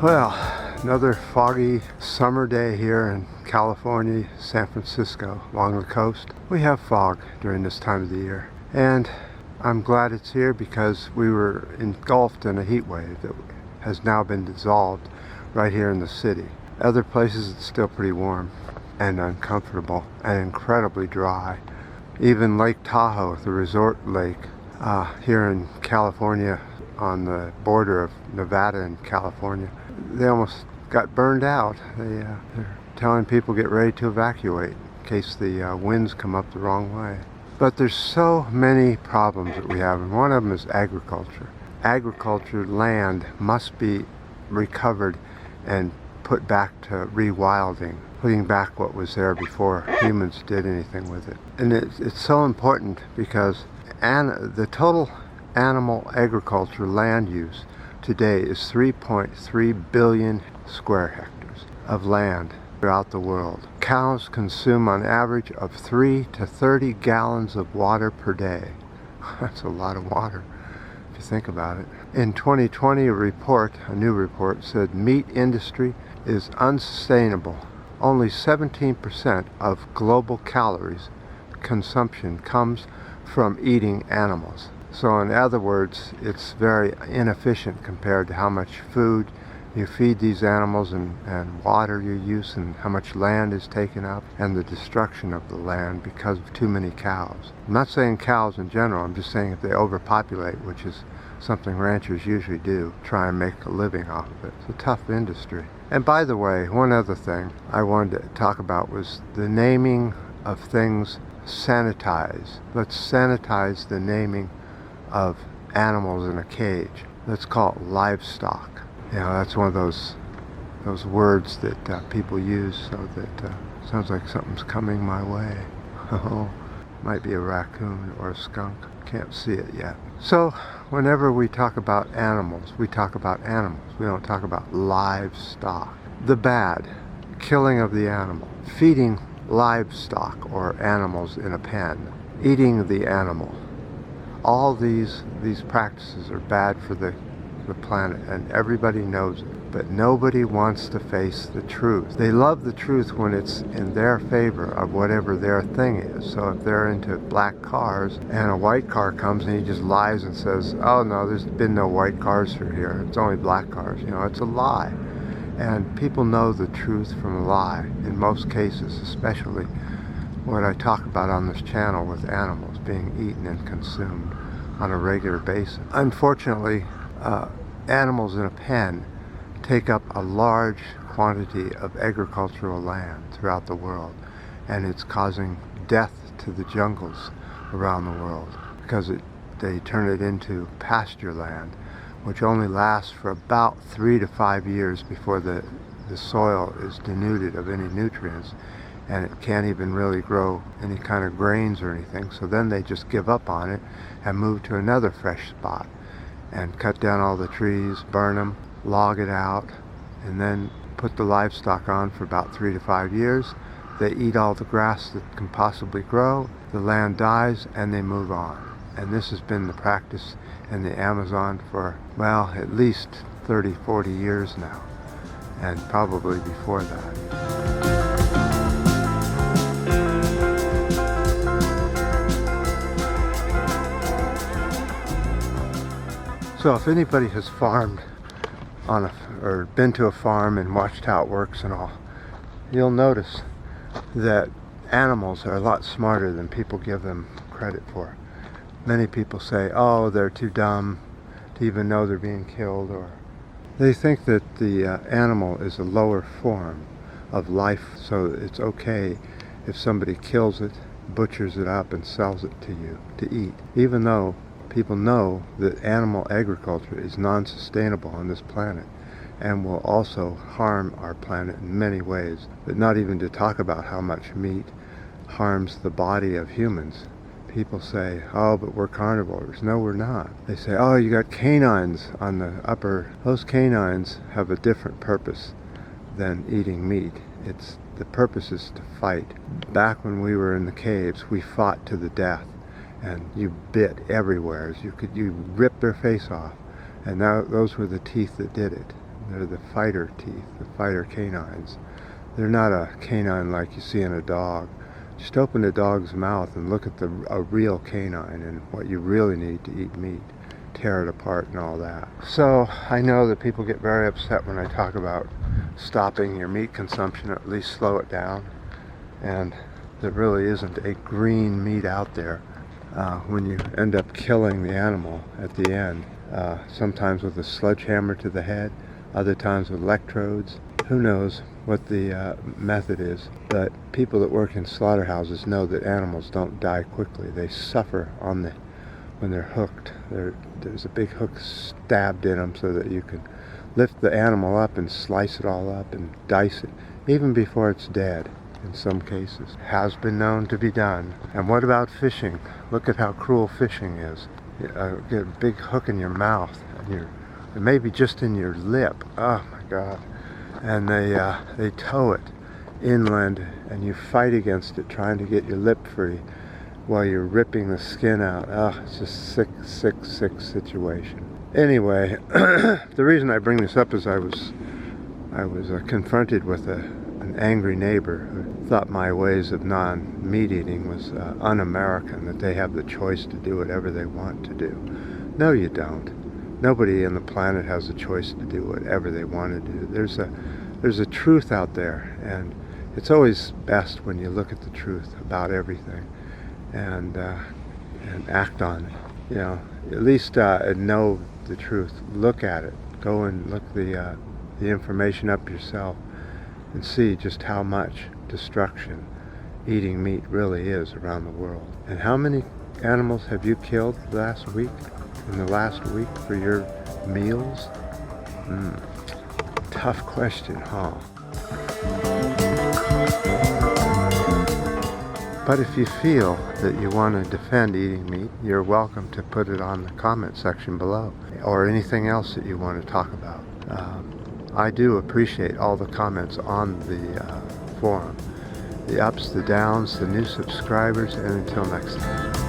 Well, another foggy summer day here in California, San Francisco, along the coast. We have fog during this time of the year, and I'm glad it's here because we were engulfed in a heat wave that has now been dissolved right here in the city. Other places it's still pretty warm and uncomfortable and incredibly dry. Even Lake Tahoe, the resort lake here in California on the border of Nevada and California, they almost got burned out. They're telling people get ready to evacuate in case the winds come up the wrong way. But there's so many problems that we have, and one of them is agriculture. Agriculture land must be recovered and put back to rewilding, putting back what was there before humans did anything with it. And it's so important because the total animal agriculture land use today is 3.3 billion square hectares of land throughout the world. Cows consume on average of 3 to 30 gallons of water per day. That's a lot of water if you think about it. In 2020, a new report said meat industry is unsustainable. Only 17% of global calories consumption comes from eating animals. So in other words, it's very inefficient compared to how much food you feed these animals and water you use and how much land is taken up and the destruction of the land because of too many cows. I'm not saying cows in general, I'm just saying if they overpopulate, which is something ranchers usually do, try and make a living off of it. It's a tough industry. And by the way, one other thing I wanted to talk about was the naming of things. Sanitize. Let's sanitize the naming of animals in a cage. Let's call it livestock. That's one of those words that people use so that sounds like something's coming my way. Oh, might be a raccoon or a skunk. Can't see it yet. So whenever we talk about animals, we talk about animals. We don't talk about livestock. The bad, killing of the animal, feeding livestock or animals in a pen, eating the animal. All these practices are bad for the planet, and everybody knows it. But nobody wants to face the truth. They love the truth when it's in their favor of whatever their thing is. So if they're into black cars and a white car comes and he just lies and says, oh no, there's been no white cars through here, it's only black cars, it's a lie. And people know the truth from a lie in most cases, especially what I talk about on this channel with animals being eaten and consumed on a regular basis. Unfortunately, animals in a pen take up a large quantity of agricultural land throughout the world, and it's causing death to the jungles around the world because they turn it into pasture land, which only lasts for about 3 to 5 years before the soil is denuded of any nutrients, and it can't even really grow any kind of grains or anything. So then they just give up on it and move to another fresh spot and cut down all the trees, burn them, log it out, and then put the livestock on for about 3 to 5 years. They eat all the grass that can possibly grow, the land dies, and they move on. And this has been the practice in the Amazon for, well, at least 30, 40 years now, and probably before that. So if anybody has farmed or been to a farm and watched how it works and all, you'll notice that animals are a lot smarter than people give them credit for. Many people say, oh, they're too dumb to even know they're being killed, or they think that the animal is a lower form of life, so it's okay if somebody kills it, butchers it up, and sells it to you to eat, even though people know that animal agriculture is non-sustainable on this planet and will also harm our planet in many ways, but not even to talk about how much meat harms the body of humans. People say, oh, but we're carnivores. No, we're not. They say, oh, you got canines on the upper. Those canines have a different purpose than eating meat. The purpose is to fight. Back when we were in the caves, we fought to the death, and you bit everywhere. You ripped their face off, and now those were the teeth that did it. They're the fighter teeth, the fighter canines. They're not a canine like you see in a dog. Just open a dog's mouth and look at a real canine and what you really need to eat meat. Tear it apart and all that. So I know that people get very upset when I talk about stopping your meat consumption, or at least slow it down. And there really isn't a green meat out there when you end up killing the animal at the end. Sometimes with a sledgehammer to the head, other times with electrodes. Who knows what the method is, but people that work in slaughterhouses know that animals don't die quickly. They suffer when they're hooked. There's a big hook stabbed in them so that you can lift the animal up and slice it all up and dice it, even before it's dead in some cases. Has been known to be done. And what about fishing? Look at how cruel fishing is. You get a big hook in your mouth, and maybe just in your lip. Oh my God. And they tow it inland, and you fight against it trying to get your lip free while you're ripping the skin out. Oh, it's just sick situation. Anyway, the reason I bring this up is I was confronted with an angry neighbor who thought my ways of non-meat eating was un-American, that they have the choice to do whatever they want to do. No, you don't. Nobody on the planet has a choice to do whatever they want to do. There's a truth out there, and it's always best when you look at the truth about everything and act on it. You know, at least know the truth. Look at it. Go and look the information up yourself and see just how much destruction eating meat really is around the world. And how many animals have you killed in the last week for your meals? Tough question, huh? But if you feel that you want to defend eating meat, you're welcome to put it on the comment section below, or anything else that you want to talk about. I do appreciate all the comments on the forum. The ups, the downs, the new subscribers, and until next time.